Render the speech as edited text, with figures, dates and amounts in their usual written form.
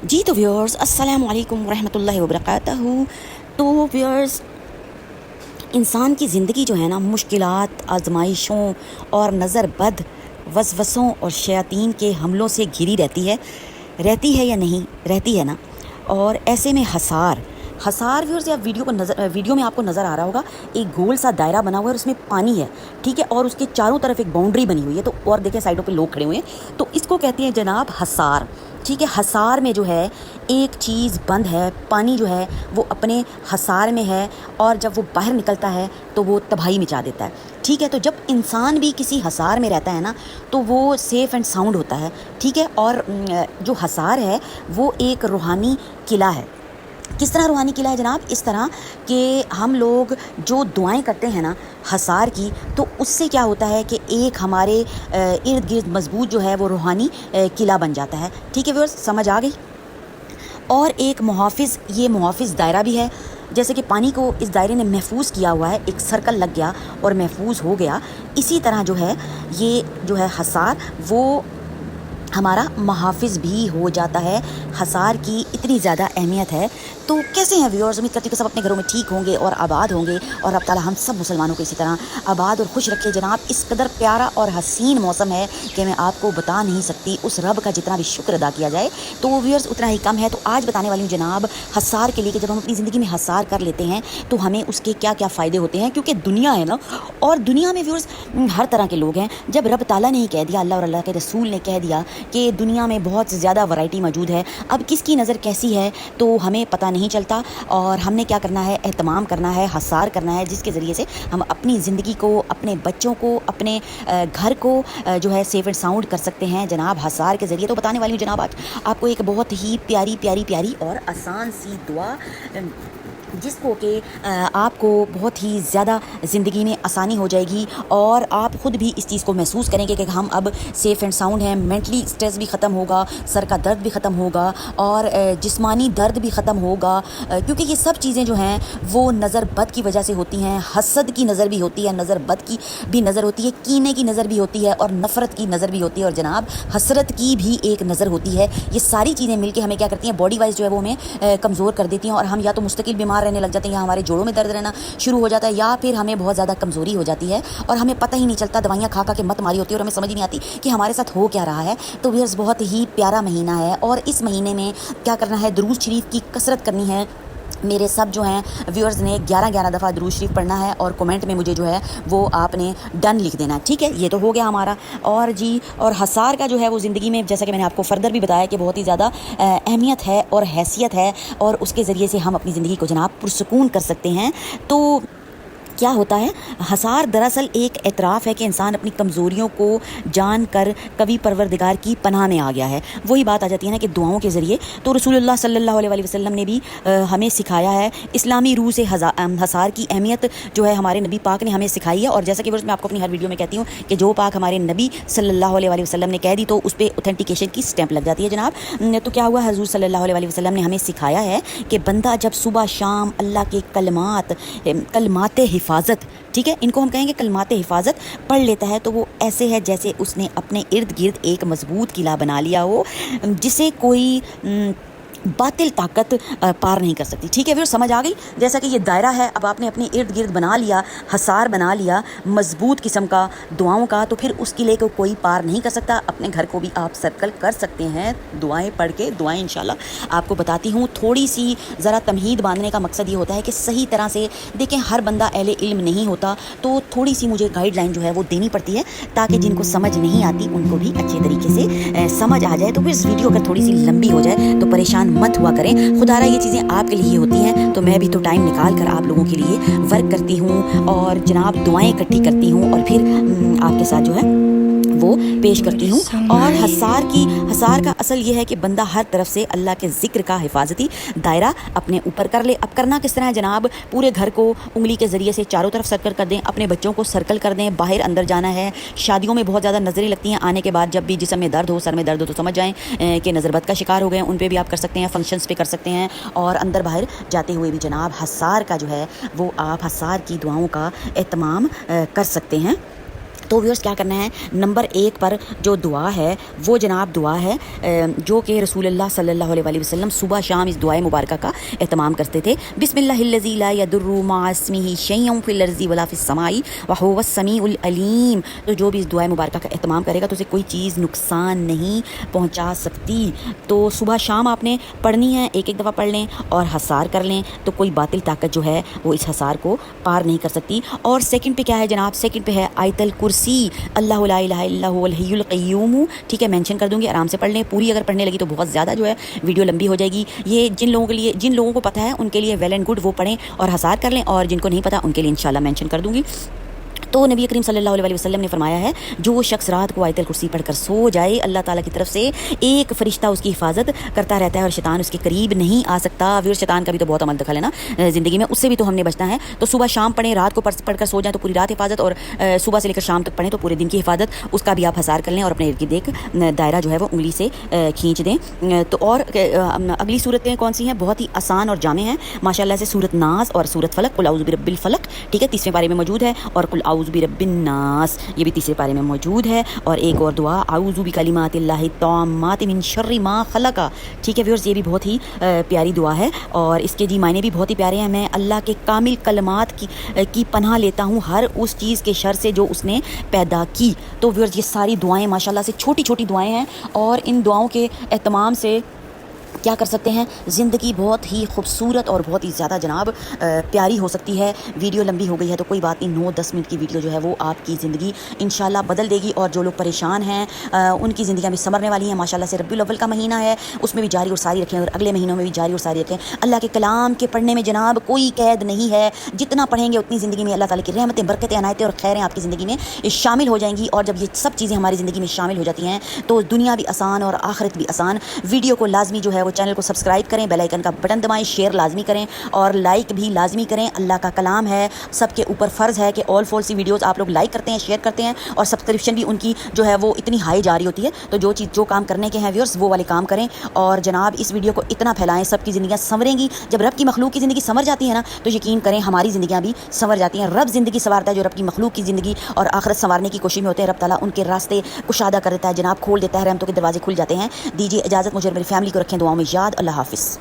جی تو ویورز السلام علیکم ورحمۃ اللہ وبرکاتہ. تو ویورز انسان کی زندگی جو ہے نا مشکلات، آزمائشوں اور نظر بد وسوسوں اور شیاطین کے حملوں سے گھری رہتی ہے یا نہیں رہتی ہے نا. اور ایسے میں حصار ویورز یا ویڈیو میں آپ کو نظر آ رہا ہوگا ایک گول سا دائرہ بنا ہوا ہے اور اس میں پانی ہے، ٹھیک ہے، اور اس کے چاروں طرف ایک باؤنڈری بنی ہوئی ہے. تو اور دیکھیں سائڈوں پہ لوگ کھڑے ہوئے ہیں. تو اس کو کہتے ہیں جناب حصار. ٹھیک ہے، حصار میں جو ہے ایک چیز بند ہے، پانی جو ہے وہ اپنے حصار میں ہے اور جب وہ باہر نکلتا ہے تو وہ تباہی مچا دیتا ہے. ٹھیک ہے، تو جب انسان بھی کسی حصار میں رہتا ہے نا تو وہ سیف اینڈ ساؤنڈ ہوتا ہے. ٹھیک ہے، اور جو حصار ہے وہ ایک روحانی قلعہ ہے. کس طرح روحانی قلعہ ہے جناب؟ اس طرح کہ ہم لوگ جو دعائیں کرتے ہیں نا حصار کی، تو اس سے کیا ہوتا ہے کہ ایک ہمارے ارد گرد مضبوط جو ہے وہ روحانی قلعہ بن جاتا ہے. ٹھیک ہے ویورز، سمجھ آ گئی؟ اور ایک یہ محافظ دائرہ بھی ہے. جیسے کہ پانی کو اس دائرے نے محفوظ کیا ہوا ہے، ایک سرکل لگ گیا اور محفوظ ہو گیا، اسی طرح جو ہے یہ جو ہے حصار وہ ہمارا محافظ بھی ہو جاتا ہے. حصار کی اتنی زیادہ اہمیت ہے. تو کیسے ہیں ویورز؟ امید کرتی ہوں کہ سب اپنے گھروں میں ٹھیک ہوں گے اور آباد ہوں گے، اور اب تعالیٰ ہم سب مسلمانوں کو اسی طرح آباد اور خوش رکھے. جناب اس قدر پیارا اور حسین موسم ہے کہ میں آپ کو بتا نہیں سکتی. اس رب کا جتنا بھی شکر ادا کیا جائے تو ویورز اتنا ہی کم ہے. تو آج بتانے والی ہوں جناب حصار کے لیے کہ جب ہم اپنی زندگی میں حصار کر لیتے ہیں تو ہمیں اس کے کیا کیا فائدے ہوتے ہیں. کیونکہ دنیا ہے نا، اور دنیا میں ویورز ہر طرح کے لوگ ہیں. جب رب تعالیٰ نے ہی کہہ دیا، اللہ اور اللہ کے رسول نے کہہ دیا کہ دنیا میں بہت زیادہ ورائٹی موجود ہے، اب کس کی نظر کیسی ہے تو ہمیں پتہ نہیں چلتا. اور ہم نے کیا کرنا ہے؟ اہتمام کرنا ہے، حصار کرنا ہے، جس کے ذریعے سے ہم اپنی زندگی کو، اپنے بچوں کو، اپنے گھر کو جو ہے سیف اینڈ ساؤنڈ کر سکتے ہیں جناب حصار کے ذریعے. تو بتانے والی ہوں جناب آج آپ کو ایک بہت ہی پیاری اور آسان سی دعا، جس کو کہ آپ کو بہت ہی زیادہ زندگی میں آسانی ہو جائے گی، اور آپ خود بھی اس چیز کو محسوس کریں گے کہ ہم اب سیف اینڈ ساؤنڈ ہیں. مینٹلی اسٹریس بھی ختم ہوگا، سر کا درد بھی ختم ہوگا، اور جسمانی درد بھی ختم ہوگا. کیونکہ یہ سب چیزیں جو ہیں وہ نظر بد کی وجہ سے ہوتی ہیں. حسد کی نظر بھی ہوتی ہے، نظر بد کی بھی نظر ہوتی ہے، کینے کی نظر بھی ہوتی ہے، اور نفرت کی نظر بھی ہوتی ہے، اور جناب حسرت کی بھی ایک نظر ہوتی ہے. یہ ساری چیزیں مل کے ہمیں کیا کرتی ہیں؟ باڈی وائز جو ہے وہ ہمیں کمزور کر دیتی ہیں، اور ہم یا تو مستقل بیمار رہنے لگ جاتے ہیں، یا ہمارے جوڑوں میں درد رہنا شروع ہو جاتا ہے، یا پھر ہمیں بہت زیادہ کمزوری ہو جاتی ہے اور ہمیں پتہ ہی نہیں چلتا. دوائیاں کھا کے مت ماری ہوتی ہے اور ہمیں سمجھ ہی نہیں آتی کہ ہمارے ساتھ ہو کیا رہا ہے. تو ویئرز بہت ہی پیارا مہینہ ہے، اور اس مہینے میں کیا کرنا ہے؟ درود شریف کی کثرت کرنی ہے. میرے سب جو ہیں ویورز نے 11 دفعہ درود شریف پڑھنا ہے، اور کومنٹ میں مجھے جو ہے وہ آپ نے ڈن لکھ دینا. ٹھیک ہے، یہ تو ہو گیا ہمارا. اور حصار کا جو ہے وہ زندگی میں، جیسا کہ میں نے آپ کو فردر بھی بتایا، کہ بہت ہی زیادہ اہمیت ہے اور حیثیت ہے، اور اس کے ذریعے سے ہم اپنی زندگی کو جناب پرسکون کر سکتے ہیں. تو کیا ہوتا ہے؟ حصار دراصل ایک اعتراف ہے کہ انسان اپنی کمزوریوں کو جان کر کبھی پروردگار کی پناہ میں آ گیا ہے. وہی بات آ جاتی ہے نا کہ دعاؤں کے ذریعے. تو رسول اللہ صلی اللہ علیہ وسلم نے بھی ہمیں سکھایا ہے. اسلامی روح سے حصار کی اہمیت جو ہے ہمارے نبی پاک نے ہمیں سکھائی ہے. اور جیسا کہ میں آپ کو اپنی ہر ویڈیو میں کہتی ہوں کہ جو پاک ہمارے نبی صلی اللہ علیہ وسلم نے کہہ دی تو اس پہ اوتھینٹیکیشن کی سٹیمپ لگ جاتی ہے جناب. تو کیا ہوا؟ حضور صلی اللہ علیہ وسلم نے ہمیں سکھایا ہے کہ بندہ جب صبح شام اللہ کے کلمات حفاظت، ٹھیک ہے، ان کو ہم کہیں گے کلمات حفاظت، پڑھ لیتا ہے تو وہ ایسے ہے جیسے اس نے اپنے ارد گرد ایک مضبوط قلعہ بنا لیا ہو، جسے کوئی باطل طاقت پار نہیں کر سکتی. ٹھیک ہے پھر سمجھ آ گئی؟ جیسا کہ یہ دائرہ ہے، اب آپ نے اپنے ارد گرد بنا لیا، حصار بنا لیا مضبوط قسم کا دعاؤں کا، تو پھر اس قلعے کو کوئی پار نہیں کر سکتا. اپنے گھر کو بھی آپ سرکل کر سکتے ہیں دعائیں پڑھ کے. دعائیں انشاءاللہ آپ کو بتاتی ہوں. تھوڑی سی ذرا تمہید باندھنے کا مقصد یہ ہوتا ہے کہ صحیح طرح سے دیکھیں، ہر بندہ اہل علم نہیں ہوتا، تو تھوڑی سی مجھے گائیڈ لائن جو ہے وہ دینی پڑتی ہے، تاکہ جن کو سمجھ نہیں آتی ان کو بھی اچھے طریقے سے سمجھ آ جائے. تو پھر اس ویڈیو اگر تھوڑی سی لمبی ہو جائے تو پریشان مت ہوا کریں. خدا رہا یہ چیزیں آپ کے لیے ہوتی ہیں، تو میں بھی تو ٹائم نکال کر آپ لوگوں کے لیے ورک کرتی ہوں، اور جناب دعائیں اکٹھی کرتی ہوں، اور پھر آپ کے ساتھ جو ہے وہ پیش کرتی ہوں. اور حصار کا اصل یہ ہے کہ بندہ ہر طرف سے اللہ کے ذکر کا حفاظتی دائرہ اپنے اوپر کر لے. اب کرنا کس طرح ہے جناب؟ پورے گھر کو انگلی کے ذریعے سے چاروں طرف سرکل کر دیں، اپنے بچوں کو سرکل کر دیں، باہر اندر جانا ہے. شادیوں میں بہت زیادہ نظریں لگتی ہیں، آنے کے بعد جب بھی جسم میں درد ہو، سر میں درد ہو، تو سمجھ جائیں کہ نظر بد کا شکار ہو گئے. ان پہ بھی آپ کر سکتے ہیں، فنکشنز پہ کر سکتے ہیں، اور اندر باہر جاتے ہوئے بھی جناب حصار کا جو ہے وہ آپ حصار کی دعاؤں کا اہتمام کر سکتے ہیں. تو ویورس کیا کرنا ہے، نمبر 1 پر جو دعا ہے وہ جناب دعا ہے جو کہ رسول اللہ صلی اللہ علیہ وآلہ وسلم صبح شام اس دعائے مبارکہ کا اہتمام کرتے تھے۔ بسم اللہ الذی لا یضر مع اسمہ شیء فی الارض ولا فی السماء وہو السمیع العلیم۔ تو جو بھی اس دعائے مبارکہ کا اہتمام کرے گا تو اسے کوئی چیز نقصان نہیں پہنچا سکتی۔ تو صبح شام آپ نے پڑھنی ہے، ایک دفعہ پڑھ لیں اور حصار کر لیں تو کوئی باطل طاقت جو ہے وہ اس حصار کو پار نہیں کر سکتی۔ اور سیکنڈ پہ کیا ہے جناب، سیکنڈ پہ ہے آیت الکرسی، اللہ لا الہ الا هو الحی القیوم، ٹھیک ہے، مینشن کر دوں گی، آرام سے پڑھ لیں۔ پوری اگر پڑھنے لگی تو بہت زیادہ جو ہے ویڈیو لمبی ہو جائے گی۔ یہ جن لوگوں کو پتہ ہے ان کے لیے ویل اینڈ گڈ، وہ پڑھیں اور حصار کر لیں، اور جن کو نہیں پتہ ان کے لیے انشاءاللہ مینشن کر دوں گی۔ تو نبی کریم صلی اللہ علیہ وسلم نے فرمایا ہے جو شخص رات کو آیت الکرسی پڑھ کر سو جائے، اللہ تعالیٰ کی طرف سے ایک فرشتہ اس کی حفاظت کرتا رہتا ہے اور شیطان اس کے قریب نہیں آ سکتا۔ اور شیطان کا بھی تو بہت عمل دخل ہے نا زندگی میں، اس سے بھی تو ہم نے بچنا ہے۔ تو صبح شام پڑھیں، رات کو پڑھ کر سو جائیں تو پوری رات حفاظت، اور صبح سے لے کر شام تک پڑھیں تو پورے دن کی حفاظت، اس کا بھی آپ حصار کر لیں اور اپنے ارد گرد ایک دائرہ جو ہے وہ انگلی سے کھینچ دیں۔ تو اور اگلی صورتیں کون سی ہیں، بہت ہی آسان اور جامع ہیں ماشاءاللہ سے، سورۃ ناس اور سورۃ فلق، قل اعوذ برب الفلق، ٹھیک ہے، 30ویں پارے میں موجود ہے، اور قل اعوذ برب الناس یہ بھی 30ویں پارے میں موجود ہے۔ اور ایک اور دعا اعوذ بکلمات اللہ التامات من شر ما خلق، ٹھیک ہے ویورز، یہ بھی بہت ہی پیاری دعا ہے اور اس کے جی معنی بھی بہت ہی پیارے ہیں۔ میں اللہ کے کامل کلمات کی پناہ لیتا ہوں ہر اس چیز کے شر سے جو اس نے پیدا کی۔ تو ویورز یہ ساری دعائیں ماشاءاللہ سے چھوٹی چھوٹی دعائیں ہیں، اور ان دعاؤں کے اہتمام سے کیا کر سکتے ہیں، زندگی بہت ہی خوبصورت اور بہت ہی زیادہ جناب پیاری ہو سکتی ہے۔ ویڈیو لمبی ہو گئی ہے تو کوئی بات نہیں، 9-10 منٹ کی ویڈیو جو ہے وہ آپ کی زندگی انشاءاللہ بدل دے گی، اور جو لوگ پریشان ہیں ان کی زندگیاں بھی سنورنے والی ہیں ماشاءاللہ سے۔ ربیع الاول کا مہینہ ہے، اس میں بھی جاری اور ساری رکھیں، اور اگلے مہینوں میں بھی جاری اور ساری رکھیں۔ اللہ کے کلام کے پڑھنے میں جناب کوئی قید نہیں ہے، جتنا پڑھیں گے اتنی زندگی میں اللہ تعالیٰ کی رحمتیں، برکتیں، عنایتیں اور خیریں آپ کی زندگی میں شامل ہو جائیں گی۔ اور جب یہ سب چیزیں ہماری زندگی میں شامل ہو جاتی ہیں تو دنیا بھی آسان اور آخرت بھی آسان۔ ویڈیو کو لازمی جو ہے وہ چینل کو سبسکرائب کریں، بیل آئیکن کا بٹن دبائیں، شیئر لازمی کریں اور لائک بھی لازمی کریں۔ اللہ کا کلام ہے، سب کے اوپر فرض ہے کہ آل فال سی ویڈیوز آپ لوگ لائک کرتے ہیں، شیئر کرتے ہیں، اور سبسکرپشن بھی ان کی جو ہے وہ اتنی ہائی جاری ہوتی ہے۔ تو جو کام کرنے کے ہیں ویورز وہ والے کام کریں، اور جناب اس ویڈیو کو اتنا پھیلائیں، سب کی زندگیاں سنوریں گی۔ جب رب کی مخلوق کی زندگی سنور جاتی ہے نا تو یقین کریں ہماری زندگیاں بھی سنور جاتی ہیں۔ رب زندگی سنوارتا ہے جو رب کی مخلوق کی زندگی اور آخرت سنوارنے کی کوشش میں ہوتے ہیں، رب تعالیٰ ان کے راستے کشادہ کر دیتا ہے جناب، کھول دیتا ہے، رحمتوں کے دروازے کھل جاتے ہیں۔ دیجیے اجازت، مجھے اور میری فیملی کو رکھیں دعاؤں میں یاد۔ اللہ حافظ۔